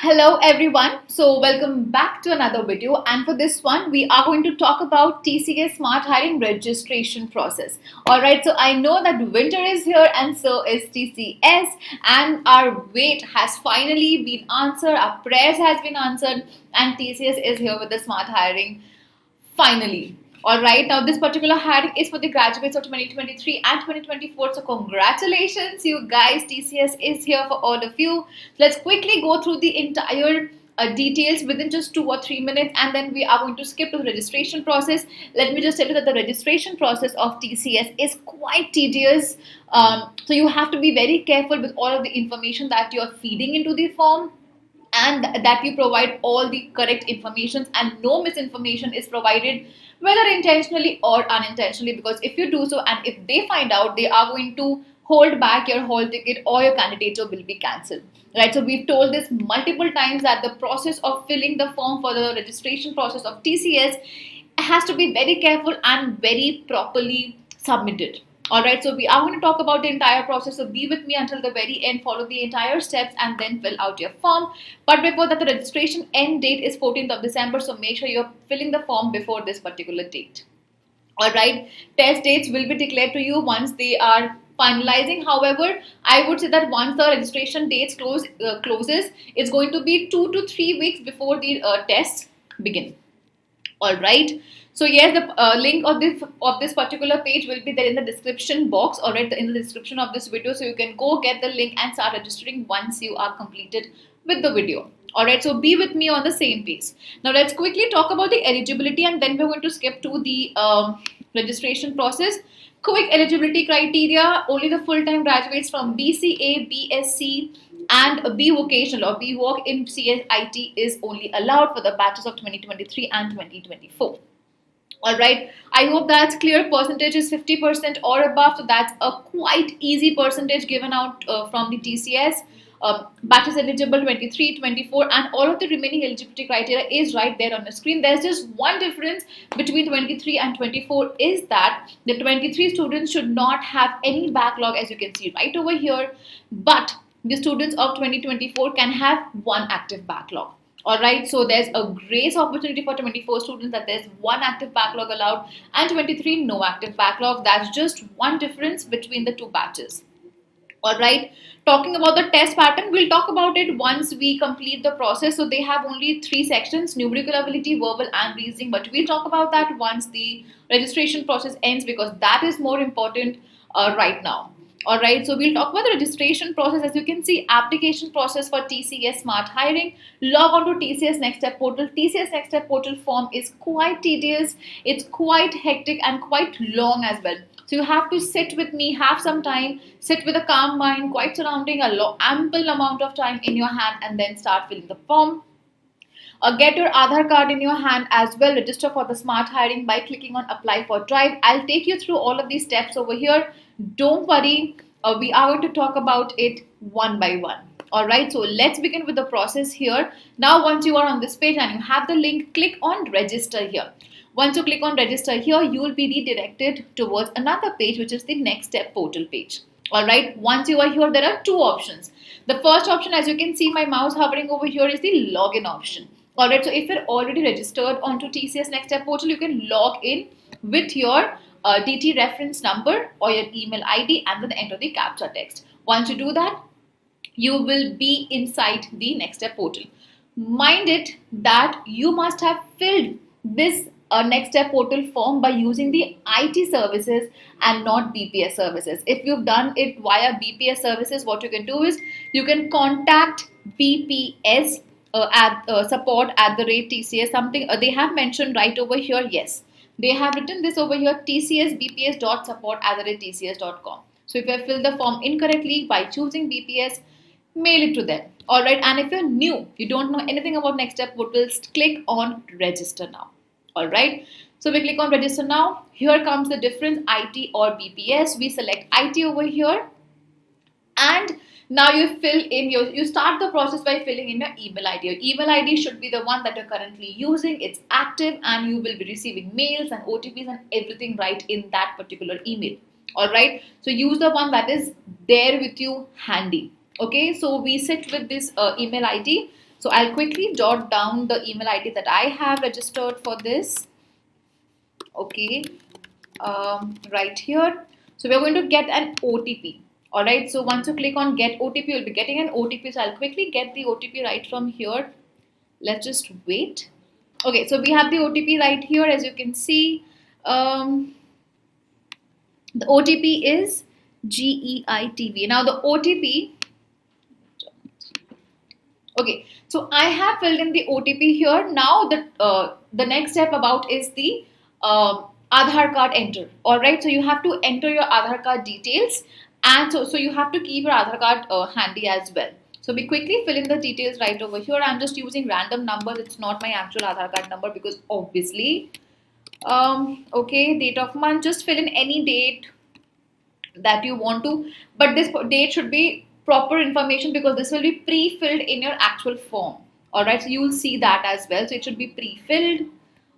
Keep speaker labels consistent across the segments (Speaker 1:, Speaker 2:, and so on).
Speaker 1: Hello everyone. So welcome back to another video, and for this one we are going to talk about TCS Smart Hiring registration process. Alright, so I know that winter is here and so is TCS, and our wait has finally been answered, our prayers has been answered, and TCS is here with the Smart Hiring finally. All right, now this particular hiring is for the graduates of 2023 and 2024. So congratulations, you guys. TCS is here for all of you. Let's quickly go through the entire details within just 2 or 3 minutes, and then we are going to skip to the registration process. Let me just tell you that the registration process of TCS is quite tedious. So you have to be very careful with all of the information that you are feeding into the form, and that you provide all the correct information and no misinformation is provided, whether intentionally or unintentionally, because if you do so and if they find out, they are going to hold back your whole ticket or your candidature will be cancelled, right? So we've told this multiple times that the process of filling the form for the registration process of TCS has to be very careful and very properly submitted. Alright, so we are going to talk about the entire process. So be with me until the very end, follow the entire steps, and then fill out your form. But before that, the registration end date is 14th of December. So make sure you're filling the form before this particular date. Alright, test dates will be declared to you once they are finalizing. However, I would say that once the registration dates closes, it's going to be 2 to 3 weeks before the tests begin. All right, so yes, the link of this particular page will be there in the description box, all right, in the description of this video, so you can go get the link and start registering once you are completed with the video. All right, so be with me on the same page. Now let's quickly talk about the eligibility, and then we're going to skip to the registration process. Quick eligibility criteria: only the full-time graduates from BCA, BSc and B vocational or B Voc in CSIT is only allowed for the batches of 2023 and 2024. All right, I hope that's clear. Percentage is 50% or above, so that's a quite easy percentage given out from the TCS. Batches eligible 23, 24, and all of the remaining eligibility criteria is right there on the screen. There's just one difference between 23 and 24 is that the 23 students should not have any backlog, as you can see right over here, but the students of 2024 can have one active backlog. All right, so there's a grace opportunity for 24 students that there's one active backlog allowed, and 23 no active backlog. That's just one difference between the two batches. All right, talking about the test pattern, we'll talk about it once we complete the process. So they have only 3 sections: numerical ability, verbal and reasoning, but we'll talk about that once the registration process ends, because that is more important right now. Alright, so we'll talk about the registration process. As you can see, application process for TCS Smart Hiring. Log on to TCS Next Step portal. TCS Next Step portal form is quite tedious, it's quite hectic and quite long as well. So you have to sit with me, have some time, sit with a calm mind, quite surrounding ample amount of time in your hand, and then start filling the form. Get your Aadhaar card in your hand as well. Register for the Smart Hiring by clicking on Apply for Drive. I'll take you through all of these steps over here. Don't worry, we are going to talk about it one by one. Alright, so let's begin with the process here. Now, once you are on this page and you have the link, click on Register here. Once you click on Register here, you will be redirected towards another page, which is the Next Step portal page. Alright, once you are here, there are 2 options. The first option, as you can see my mouse hovering over here, is the login option. Alright, so if you're already registered onto TCS Next Step portal, you can log in with your DT reference number or your email ID and then enter the captcha text. Once you do that, you will be inside the Next Step portal. Mind it that you must have filled this Next Step portal form by using the IT services and not BPS services. If you've done it via BPS services, what you can do is you can contact BPS at support@TCS something. They have mentioned right over here. Yes, they have written this over here: tcsbps.support@tcs.com. So if you have filled the form incorrectly by choosing BPS, mail it to them. All right, and if you're new, you don't know anything about Next Step portals, click on Register Now. All right, so we click on Register Now. Here comes the difference: IT or BPS. We select IT over here, and now you fill in you start the process by filling in your email ID. Your email ID should be the one that you're currently using. It's active and you will be receiving mails and OTPs and everything right in that particular email. All right, so use the one that is there with you handy. Okay, so we sit with this email ID. So I'll quickly jot down the email ID that I have registered for this. Okay, right here. So we're going to get an OTP. All right. So once you click on get OTP, you'll be getting an OTP. So I'll quickly get the OTP right from here. Let's just wait. Okay. So we have the OTP right here, as you can see. The OTP is GEITV. Now the OTP. Okay, so I have filled in the OTP here. Now the next step about is the Aadhaar card enter. All right, so you have to enter your Aadhaar card details, and so you have to keep your Aadhaar card handy as well. So we quickly fill in the details right over here. I'm just using random numbers. It's not my actual Aadhaar card number because obviously, okay, date of month. Just fill in any date that you want to, but this date should be proper information because this will be pre-filled in your actual form. All right, so you will see that as well. So it should be pre-filled.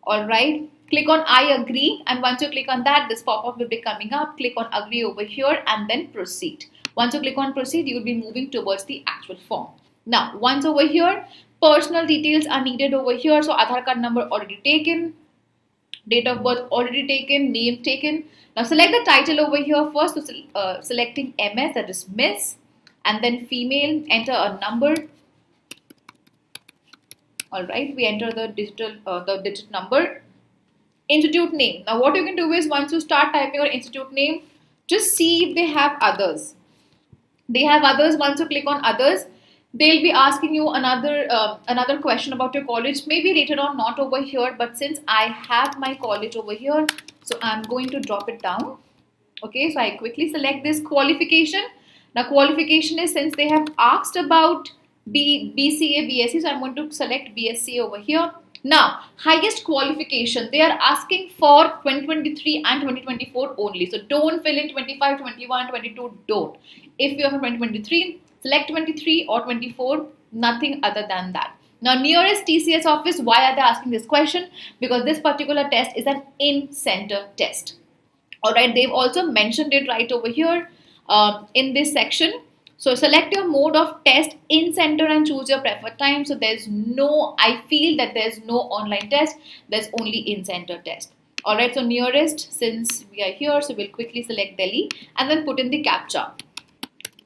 Speaker 1: All right, click on I agree, and once you click on that, this pop-up will be coming up. Click on agree over here and then proceed. Once you click on proceed, you will be moving towards the actual form. Now once over here, personal details are needed over here. So Aadhaar card number already taken, date of birth already taken, name taken. Now select the title over here first. So selecting MS, that is Miss, and then female, enter a number. All right, we enter the digit number. Institute name. Now what you can do is once you start typing your institute name, just see if they have others. They have others. Once you click on others, they'll be asking you another question about your college, maybe later on, not over here, but since I have my college over here, so I'm going to drop it down. Okay, so I quickly select this qualification. Now qualification is, since they have asked about BCA BSc, so I'm going to select BSc over here. Now highest qualification, they are asking for 2023 and 2024 only, so don't fill in 25, 21, 22, don't. If you have 2023, select 23 or 24, nothing other than that. Now nearest TCS office, why are they asking this question? Because this particular test is an in-center test. All right, they've also mentioned it right over here in this section. So select your mode of test in center and choose your preferred time. So there's no, I feel that there's no online test, there's only in center test. All right, so nearest, since we are here, so we'll quickly select Delhi and then put in the captcha.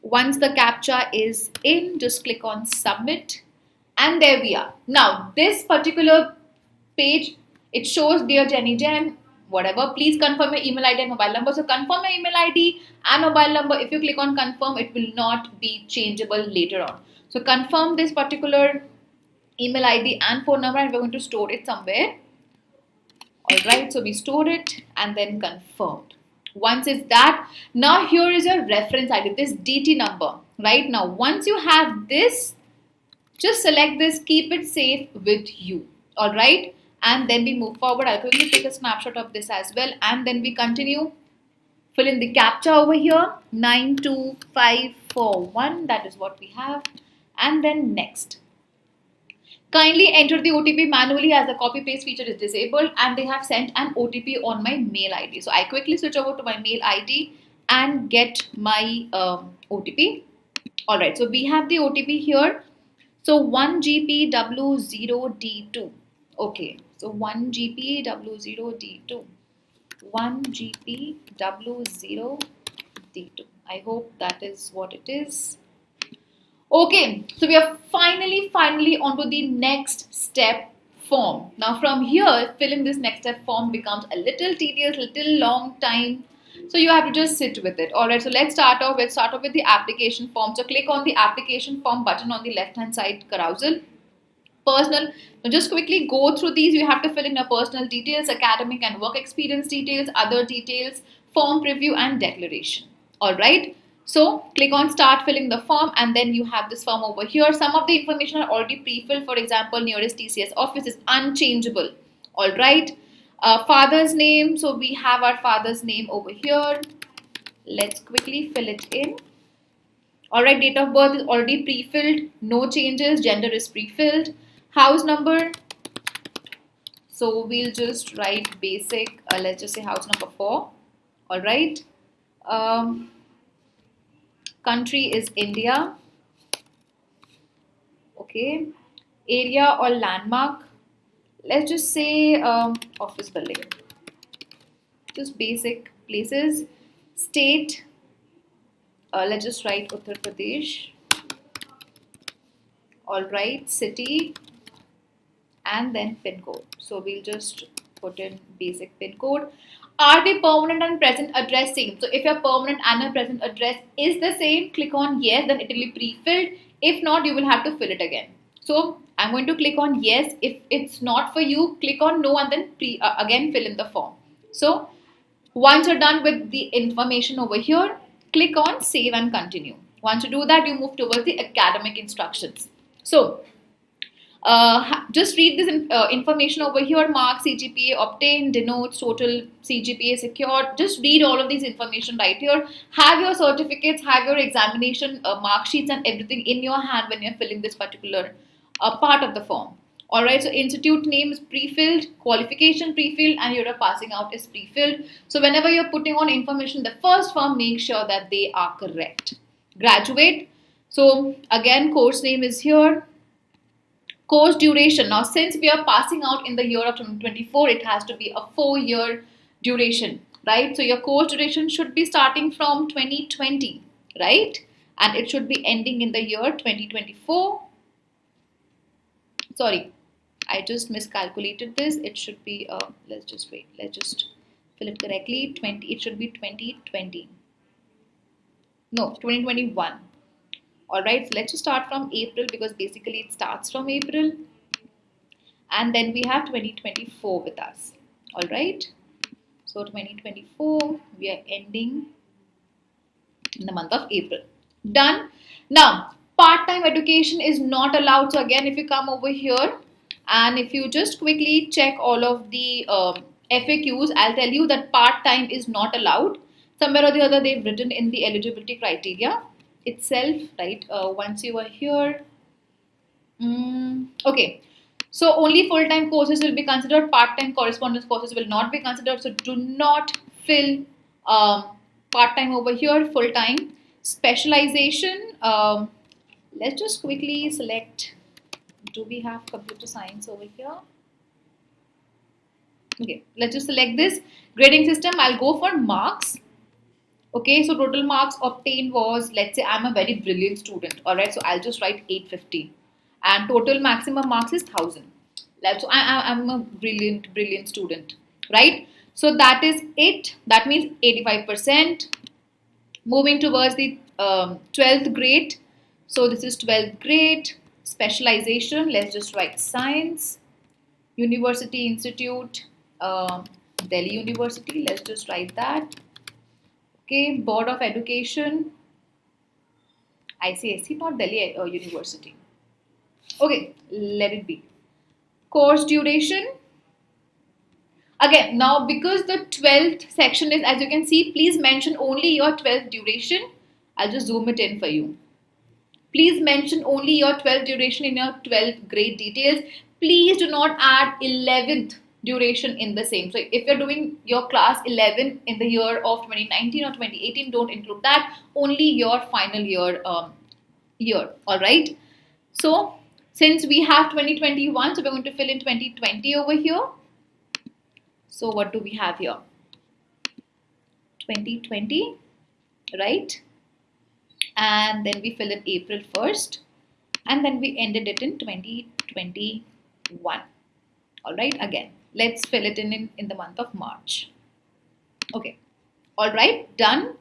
Speaker 1: Once the captcha is in, just click on submit, and there we are. Now this particular page, it shows dear Jenny Jen, whatever, please confirm your email ID and mobile number. So confirm your email ID and mobile number. If you click on confirm, it will not be changeable later on. So confirm this particular email ID and phone number, and we're going to store it somewhere. All right, so we stored it and then confirmed. Once it's that, now here is your reference ID, this DT number. Right now, once you have this, just select this, keep it safe with you. All right, and then we move forward. I'll quickly take a snapshot of this as well, and then we continue. Fill in the captcha over here, 92541, that is what we have, and then next. Kindly enter the OTP manually as the copy paste feature is disabled, and they have sent an OTP on my mail ID. So I quickly switch over to my mail ID and get my OTP. All right, so we have the OTP here. So 1GPW0D2. Okay, so 1GPW0D2. 1GPW0D2. I hope that is what it is. Okay, so we are finally onto the next step form. Now from here, filling this next step form becomes a little tedious, little long time. So you have to just sit with it. Alright, so let's start off with the application form. So click on the application form button on the left hand side carousel. Personal. Now just quickly go through these. You have to fill in your personal details, academic and work experience details, other details, form preview and declaration. Alright. So click on start filling the form, and then you have this form over here. Some of the information are already pre-filled. For example, nearest TCS office is unchangeable. All right. Father's name. So we have our father's name over here. Let's quickly fill it in. All right. Date of birth is already pre-filled. No changes. Gender is pre-filled. House number. So we'll just write basic. Let's just say house number 4. All right. Country is India. Okay. area or landmark. Let's just say office building. Just basic places. State. Let's just write Uttar Pradesh. All right, city, and then pin code. So we'll just put in basic pin code. Are the permanent and present address same? So if your permanent and your present address is the same, click on yes, then it will be pre-filled. If not, you will have to fill it again. So I'm going to click on yes. If it's not for you, click on no and then again fill in the form. So once you're done with the information over here, click on save and continue. Once you do that, you move towards the academic instructions. So just read this information over here. Mark, CGPA obtained, denotes total CGPA secured. Just read all of these information right here. Have your certificates, have your examination mark sheets and everything in your hand when you're filling this particular part of the form. Alright, so institute name is pre-filled, qualification pre-filled, and your passing out is pre-filled. So whenever you're putting on information in the first form, make sure that they are correct. Graduate. So again, course name is here. Course duration. Now, since we are passing out in the year of 2024, it has to be a 4-year duration, right? So your course duration should be starting from 2020, right? And it should be ending in the year 2024. Sorry, I just miscalculated this. It should be, let's just wait. Let's just fill it correctly. It should be 2020. No, 2021. Alright, so let's just start from April because basically it starts from April. And then we have 2024 with us. Alright, so 2024, we are ending in the month of April. Done. Now, part-time education is not allowed. So again, if you come over here and if you just quickly check all of the FAQs, I'll tell you that part-time is not allowed. Somewhere or the other, they've written in the eligibility criteria itself, right? Once you are here, okay, so only full-time courses will be considered. Part-time correspondence courses will not be considered. So do not fill part-time over here. Full-time. Specialization, let's just quickly select, do we have computer science over here? Okay, let's just select this. Grading system, I'll go for marks. Okay, so total marks obtained was, let's say I'm a very brilliant student. Alright, so I'll just write 850. And total maximum marks is 1000. So I'm a brilliant student. Right? So that is it. That means 85%. Moving towards the 12th grade. So this is 12th grade. Specialization, let's just write science. University Institute, Delhi University. Let's just write that. Okay, Board of Education, ICSE, not Delhi University. Okay, let it be. Course duration. Again, now because the 12th section is, as you can see, please mention only your 12th duration. I'll just zoom it in for you. Please mention only your 12th duration in your 12th grade details. Please do not add 11th duration in the same. So if you're doing your class 11 in the year of 2019 or 2018, don't include that. Only your final year all right. So since we have 2021, so we're going to fill in 2020 over here. So what do we have here? 2020, right? And then we fill in April 1st, and then we ended it in 2021. All right, again, let's fill it in the month of March. Okay, all right, done.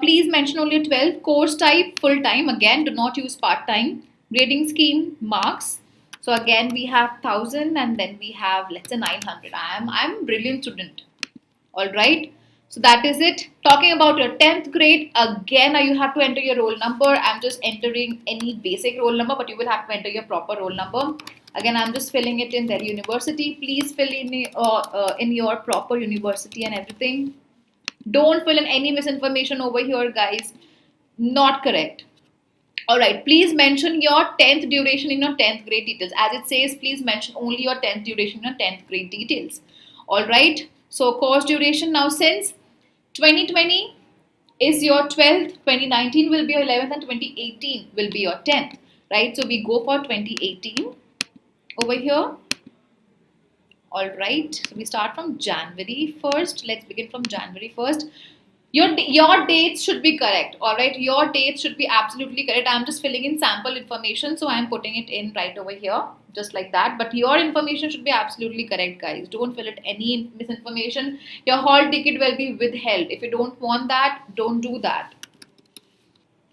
Speaker 1: Please mention only 12. Course type, full time. Again, do not use part time. Grading scheme, marks. So again, we have 1000, and then we have, let's say, 900. I'm a brilliant student. All right. So that is it. Talking about your 10th grade, again, you have to enter your roll number. I'm just entering any basic roll number, but you will have to enter your proper roll number. Again, I'm just filling it in Delhi University. Please fill in your proper university and everything. Don't fill in any misinformation over here, guys. Not correct. Alright, please mention your 10th duration in your 10th grade details. As it says, please mention only your 10th duration in your 10th grade details. Alright, so course duration. Now, since 2020 is your 12th, 2019 will be your 11th, and 2018 will be your 10th. Right, so we go for 2018. over here. All right, so we start from January 1st. Let's begin from January 1st. Your dates should be correct. All right, your dates should be absolutely correct. I'm just filling in sample information, so I'm putting it in right over here, just like that. But your information should be absolutely correct, guys. Don't fill it any misinformation. Your hall ticket will be withheld. If you don't want that, don't do that.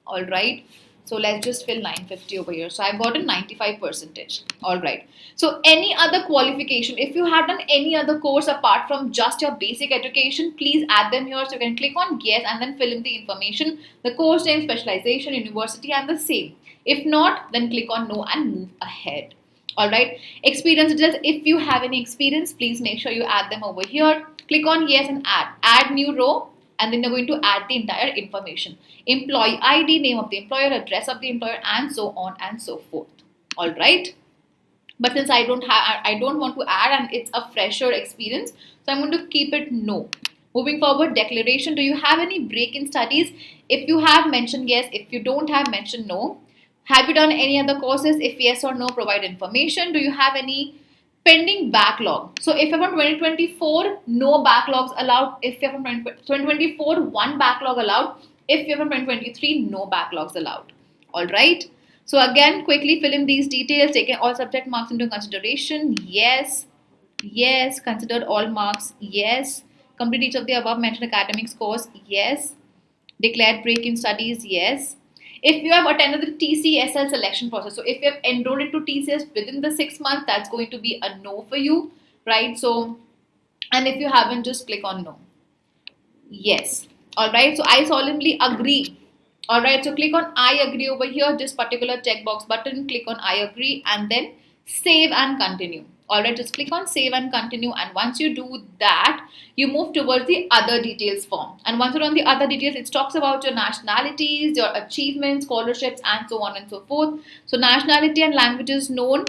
Speaker 1: All right, so let's just fill 950 over here. So I got a 95 percentage. All right, so any other qualification, if you have done any other course apart from just your basic education, please add them here. So you can click on yes and then fill in the information, the course name, specialization, university, and the same. If not, then click on no and move ahead. All right, experience details, if you have any experience, please make sure you add them over here. Click on yes and add new row, and then you're going to add the entire information, employee ID, name of the employer, address of the employer, and so on and so forth. All right, but since I don't want to add and it's a fresher experience, so I'm going to keep it no. Moving forward, declaration, do you have any break in studies? If you have, mention yes. If you don't have, mention no. Have you done any other courses? If yes or no, provide information. Do you have any pending backlog? So if you're from 2024, no backlogs allowed. If you're from 2024, one backlog allowed. If you're from 2023, no backlogs allowed. All right. So again, quickly fill in these details. Taking all subject marks into consideration. Yes. Yes. Considered all marks. Yes. Complete each of the above mentioned academic scores. Yes. Declared break in studies. Yes. If you have attended the TCSL selection process, so if you have enrolled into TCS within the 6 months, that's going to be a no for you, right? So, and if you haven't, just click on no. Yes. All right. So I solemnly agree. All right. So click on I agree over here, this particular checkbox button. Click on I agree and then save and continue. All right, just click on save and continue, and once you do that, you move towards the other details form. And once you're on the other details, it talks about your nationalities, your achievements, scholarships, and so on and so forth. So nationality and languages known.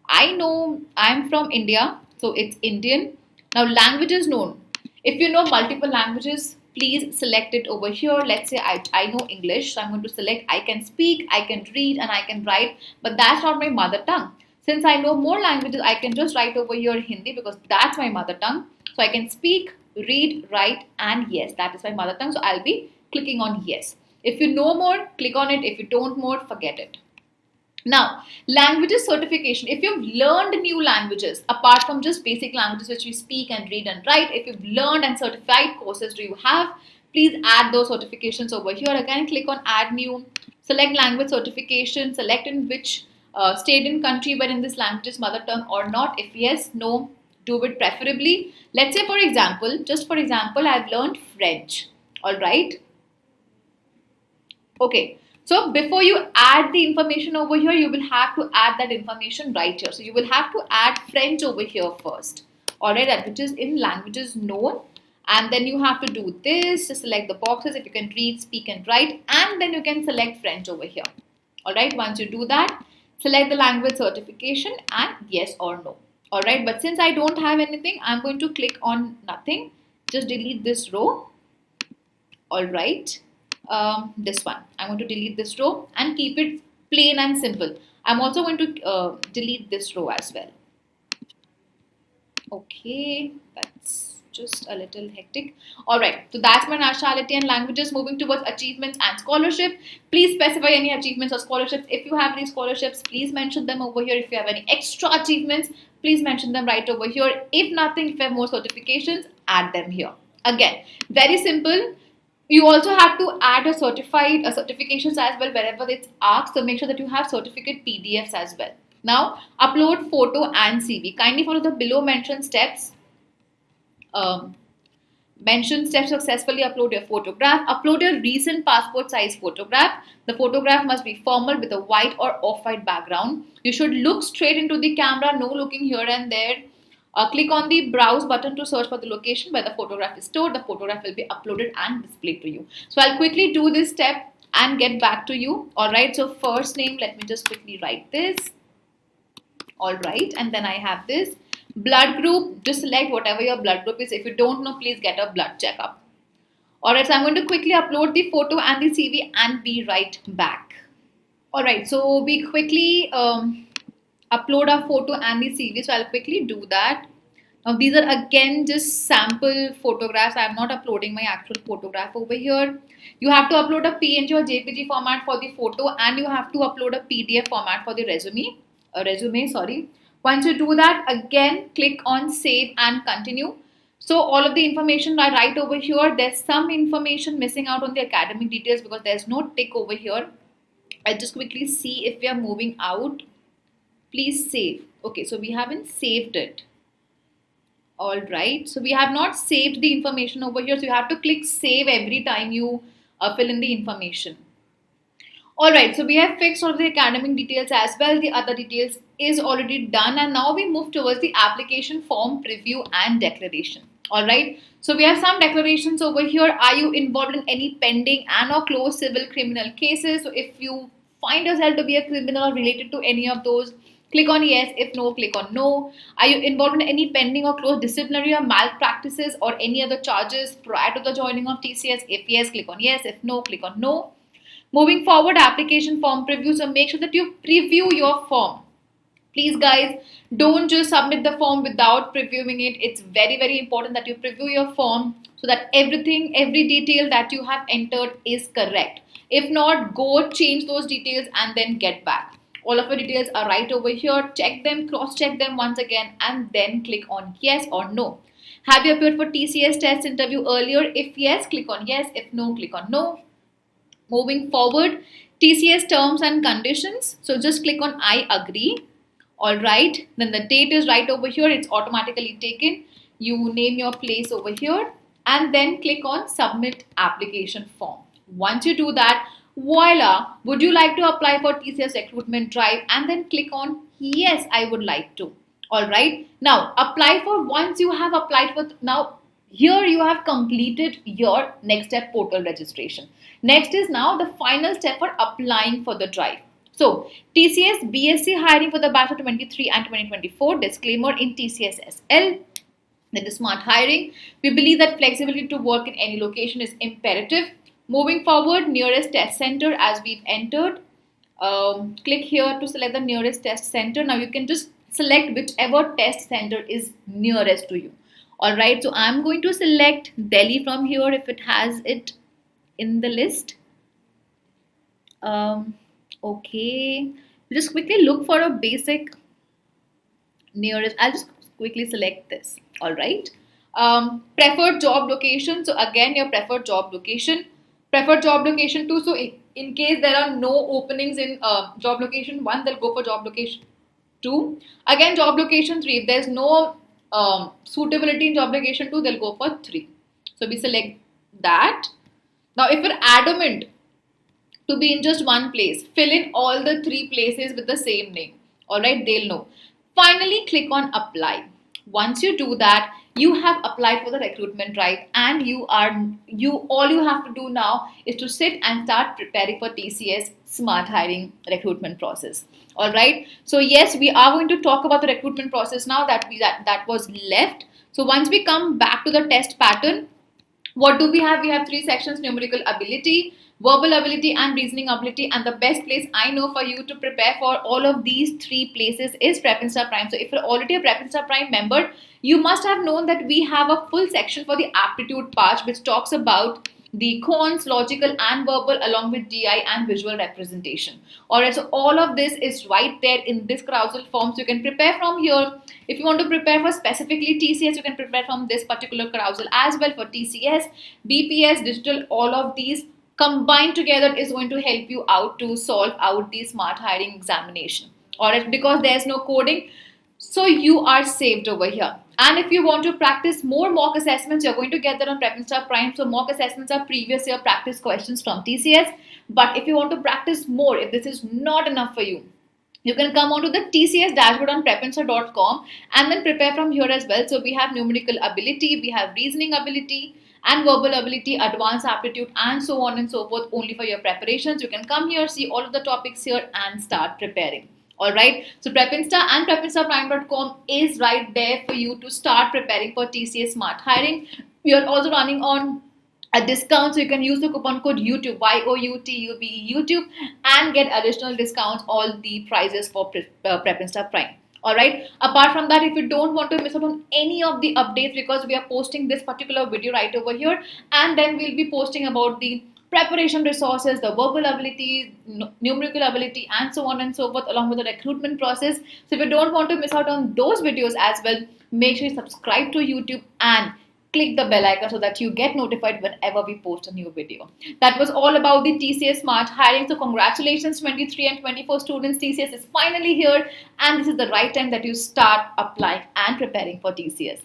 Speaker 1: I know I'm from India, so it's Indian. Now languages known. If you know multiple languages, please select it over here. Let's say I know English, so I'm going to select I can speak, I can read, and I can write, but that's not my mother tongue. Since I know more languages, I can just write over here Hindi because that's my mother tongue. So I can speak, read, write, and yes, that is my mother tongue. So I'll be clicking on yes. If you know more, click on it. If you don't more, forget it. Now, languages certification. If you've learned new languages, apart from just basic languages which you speak and read and write, if you've learned and certified courses do you have, please add those certifications over here. Again, click on add new, select language certification, select in which state and country where in this language is mother tongue or not. If yes, no, do it preferably. Let's say for example, just for example, I've learned French. All right. Okay. So before you add the information over here, you will have to add that information right here. So you will have to add French over here first. All right, that which is in languages known. And then you have to do this, just select the boxes if you can read, speak and write. And then you can select French over here. All right, once you do that, select the language certification and yes or no. All right, but since I don't have anything, I'm going to click on nothing. Just delete this row. All right. This one. I'm going to delete this row and keep it plain and simple. I'm also going to delete this row as well. Okay, that's just a little hectic. All right, so that's my nationality and languages. Moving towards achievements and scholarship. Please specify any achievements or scholarships. If you have any scholarships, please mention them over here. If you have any extra achievements, please mention them right over here. If nothing, if you have more certifications, add them here. Again, very simple. You also have to add a certifications as well wherever it's asked. So make sure that you have certificate PDFs as well. Now, upload photo and CV. Kindly follow the below mentioned steps. Successfully upload your photograph. Upload your recent passport size photograph. The photograph must be formal with a white or off-white background. You should look straight into the camera, no looking here and there. Click on the browse button to search for the location where the photograph is stored. The photograph will be uploaded and displayed to you. So I'll quickly do this step and get back to you. Alright, so first name, let me just quickly write this. Alright, and then I have this. Blood group, just select whatever your blood group is. If you don't know, please get a blood checkup. Alright, so I'm going to quickly upload the photo and the CV and be right back. Alright, so we quickly upload our photo and the CV. So I'll quickly do that. Now these are again just sample photographs. I'm not uploading my actual photograph over here. You have to upload a PNG or JPG format for the photo, and you have to upload a PDF format for the resume, sorry. Once you do that, again click on save and continue. So all of the information are right over here. There's some information missing out on the academic details because there's no tick over here. I'll just quickly see if we are moving out. Please save. Okay, so we haven't saved it. All right, so we have not saved the information over here. So you have to click save every time you fill in the information. All right, so we have fixed all of the academic details as well. The other details is already done, and now we move towards the application form preview and declaration. All right, so we have some declarations over here. Are you involved in any pending and or closed civil criminal cases? So if you find yourself to be a criminal related to any of those, click on yes. If no, click on no. Are you involved in any pending or closed disciplinary or malpractices or any other charges prior to the joining of TCS? If yes, click on yes. If no, click on no. Moving forward, application form preview. So make sure that you preview your form. Please guys, don't just submit the form without previewing it. It's very, very important that you preview your form so that everything, every detail that you have entered is correct. If not, go change those details and then get back. All of your details are right over here. Check them, cross-check them once again, and then click on yes or no. Have you appeared for TCS test interview earlier? If yes, click on yes. If no, click on no. Moving forward, TCS terms and conditions. So just click on I agree. All right. Then the date is right over here. It's automatically taken. You name your place over here and then click on submit application form. Once you do that, voila, would you like to apply for TCS recruitment drive? And then click on yes, I would like to. All right. Now apply for, once you have applied for, now here you have completed your next step portal registration. Next is now the final step for applying for the drive. So TCS BSc hiring for the batch of 23 and 2024. Disclaimer in TCS SL. That is smart hiring. We believe that flexibility to work in any location is imperative. Moving forward, nearest test center as we've entered. Click here to select the nearest test center. Now you can just select whichever test center is nearest to you. All right, so I'm going to select Delhi from here if it has it in the list. Okay, just quickly look for a basic nearest. I'll just quickly select this. All right. Preferred job location. So again, your preferred job location. Preferred job location 2. So in case there are no openings in job location 1, they'll go for job location 2. Again, job location 3. If there's no suitability in job location 2, they'll go for 3. So we select that. Now, if you're adamant to be in just one place, fill in all the 3 places with the same name. All right, they'll know. Finally, click on apply. Once you do that, you have applied for the recruitment drive, and all you have to do now is to sit and start preparing for TCS smart hiring recruitment process. All right. So yes, we are going to talk about the recruitment process now that was left. So once we come back to the test pattern, what do we have? We have 3 sections: numerical ability, verbal ability, and reasoning ability. And the best place I know for you to prepare for all of these 3 places is PrepInsta Prime. So if you're already a PrepInsta Prime member, you must have known that we have a full section for the aptitude part, which talks about the cons, logical and verbal, along with DI and visual representation. Alright, so all of this is right there in this carousel form. So you can prepare from here. If you want to prepare for specifically TCS, you can prepare from this particular carousel as well. For TCS, BPS, digital, all of these combined together is going to help you out to solve out the smart hiring examination. Alright, because there's no coding, so you are saved over here. And if you want to practice more mock assessments, you're going to get that on PrepInsta Prime. So mock assessments are previous year practice questions from TCS. But if you want to practice more, if this is not enough for you, you can come onto the TCS dashboard on prepinsta.com and then prepare from here as well. So we have numerical ability, we have reasoning ability and verbal ability, advanced aptitude, and so on and so forth, only for your preparations. You can come here, see all of the topics here and start preparing. Alright, so PrepInsta and prepinstaprime.com is right there for you to start preparing for TCS smart hiring. We are also running on a discount. So you can use the coupon code YouTube, YOUTUBE, YouTube, and get additional discounts all the prices for Prep Insta Prime. All right. Apart from that, if you don't want to miss out on any of the updates, because we are posting this particular video right over here, and then we'll be posting about the preparation resources, the verbal ability, numerical ability, and so on and so forth, along with the recruitment process. So if you don't want to miss out on those videos as well, make sure you subscribe to YouTube and click the bell icon so that you get notified whenever we post a new video. That was all about the TCS Smart Hiring. So congratulations 23 and 24 students. TCS is finally here, and this is the right time that you start applying and preparing for TCS.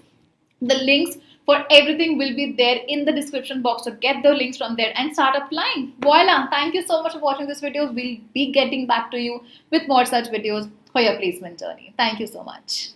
Speaker 1: The links for everything will be there in the description box, so get the links from there and start applying. Voila! Thank you so much for watching this video. We'll be getting back to you with more such videos for your placement journey. Thank you so much.